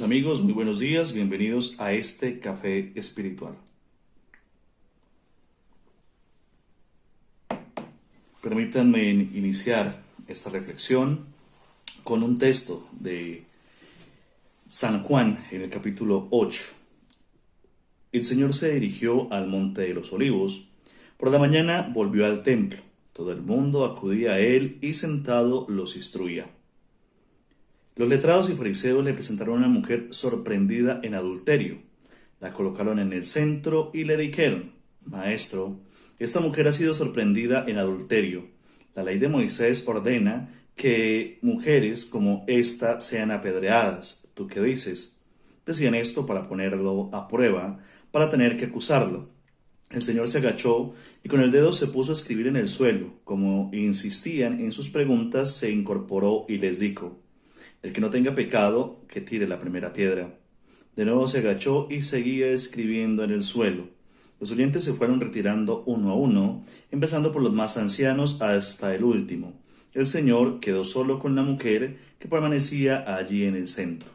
queridos amigos, muy buenos días, bienvenidos a este café espiritual. Permítanme iniciar esta reflexión con un texto de San Juan en el capítulo 8. El Señor se dirigió al monte de los olivos. Por la mañana volvió al templo. Todo el mundo acudía a él y sentado los instruía. Los letrados y fariseos le presentaron a una mujer sorprendida en adulterio. La colocaron en el centro y le dijeron: Maestro, esta mujer ha sido sorprendida en adulterio. La ley de Moisés ordena que mujeres como esta sean apedreadas. ¿Tú qué dices? Decían esto para ponerlo a prueba, para tener que acusarlo. El Señor se agachó y con el dedo se puso a escribir en el suelo. Como insistían en sus preguntas, se incorporó y les dijo: El que no tenga pecado, que tire la primera piedra. De nuevo se agachó y seguía escribiendo en el suelo. Los oyentes se fueron retirando uno a uno, empezando por los más ancianos hasta el último. El Señor quedó solo con la mujer que permanecía allí en el centro.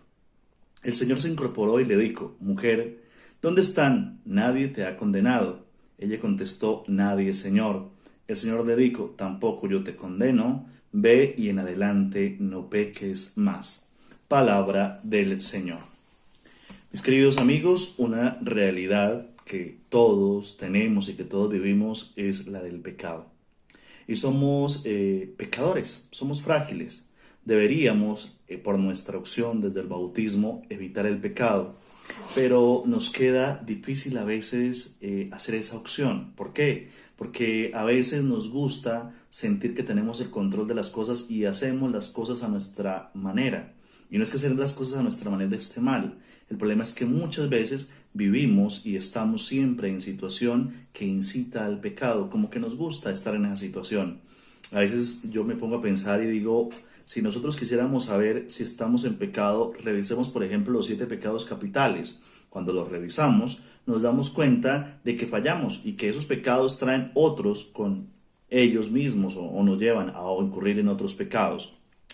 El Señor se incorporó y le dijo: Mujer, ¿dónde están? Nadie te ha condenado. Ella contestó: Nadie, Señor. El Señor le dijo: Tampoco yo te condeno. Ve y en adelante no peques más. Palabra del Señor. Mis queridos amigos, una realidad que todos tenemos y que todos vivimos es la del pecado. Y somos pecadores, somos frágiles. Deberíamos, por nuestra opción desde el bautismo, evitar el pecado. Pero nos queda difícil a veces hacer esa opción. ¿Por qué? Porque a veces nos gusta sentir que tenemos el control de las cosas y hacemos las cosas a nuestra manera. Y no es que hacer las cosas a nuestra manera esté mal. El problema es que muchas veces vivimos y estamos siempre en situación que incita al pecado, como que nos gusta estar en esa situación. A veces yo me pongo a pensar y digo: si nosotros quisiéramos saber si estamos en pecado, revisemos por ejemplo los 7 pecados capitales. Cuando los revisamos, nos damos cuenta de que fallamos y que esos pecados traen otros con ellos mismos o nos llevan a incurrir en otros pecados.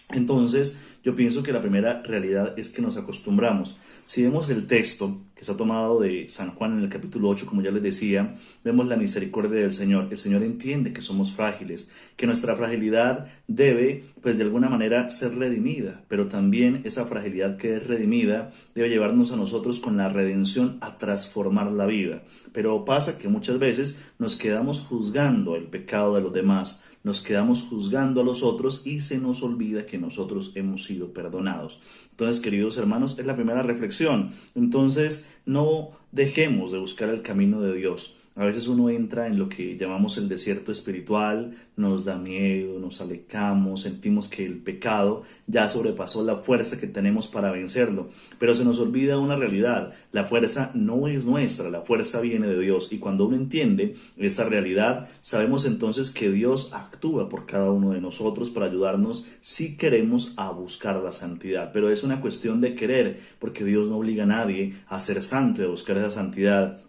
Entonces, yo pienso que la primera realidad es que nos acostumbramos. Si vemos el texto que está tomado de San Juan en el capítulo 8, como ya les decía, vemos la misericordia del Señor. El Señor entiende que somos frágiles, que nuestra fragilidad debe, pues de alguna manera, ser redimida, pero también esa fragilidad que es redimida debe llevarnos a nosotros con la redención a transformar la vida. Pero pasa que muchas veces nos quedamos juzgando el pecado de los demás, nos quedamos juzgando a los otros y se nos olvida que nosotros hemos sido perdonados. Entonces, queridos hermanos, es la primera reflexión. Entonces, no dejemos de buscar el camino de Dios. A veces uno entra en lo que llamamos el desierto espiritual, nos da miedo, nos alejamos, sentimos que el pecado ya sobrepasó la fuerza que tenemos para vencerlo. Pero se nos olvida una realidad: la fuerza no es nuestra, la fuerza viene de Dios. Y cuando uno entiende esa realidad, sabemos entonces que Dios actúa por cada uno de nosotros para ayudarnos si queremos a buscar la santidad. Pero es una cuestión de querer, porque Dios no obliga a nadie a ser santo y a buscar esa santidad.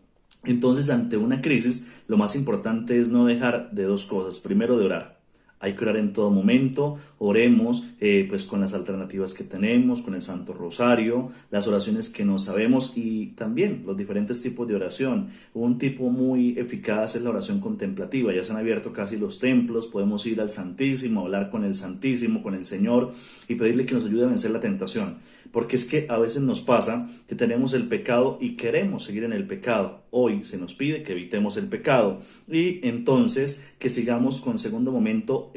Entonces, ante una crisis, lo más importante es no dejar de 2 cosas. Primero, de orar. Hay que orar en todo momento. Oremos pues con las alternativas que tenemos, con el Santo Rosario, las oraciones que no sabemos y también los diferentes tipos de oración. Un tipo muy eficaz es la oración contemplativa. Ya se han abierto casi los templos, podemos ir al Santísimo, hablar con el Santísimo, con el Señor y pedirle que nos ayude a vencer la tentación. Porque es que a veces nos pasa que tenemos el pecado y queremos seguir en el pecado. Hoy se nos pide que evitemos el pecado y entonces que sigamos con segundo momento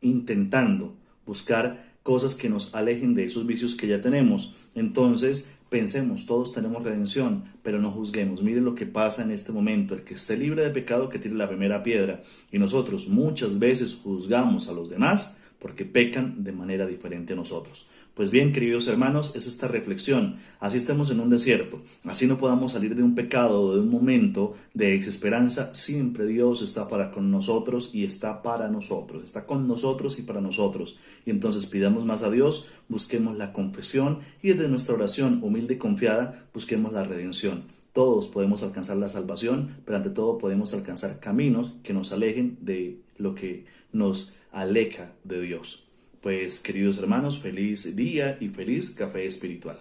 intentando buscar cosas que nos alejen de esos vicios que ya tenemos. Entonces pensemos, todos tenemos redención, pero no juzguemos. Miren lo que pasa en este momento: el que esté libre de pecado, que tire la primera piedra. Y nosotros muchas veces juzgamos a los demás porque pecan de manera diferente a nosotros. Pues bien, queridos hermanos, es esta reflexión. Así estemos en un desierto, así no podamos salir de un pecado o de un momento de desesperanza, siempre Dios está con nosotros y está para nosotros, está con nosotros y para nosotros. Y entonces pidamos más a Dios, busquemos la confesión y desde nuestra oración humilde y confiada busquemos la redención. Todos podemos alcanzar la salvación, pero ante todo podemos alcanzar caminos que nos alejen de lo que nos aleja de Dios. Pues, queridos hermanos, feliz día y feliz café espiritual.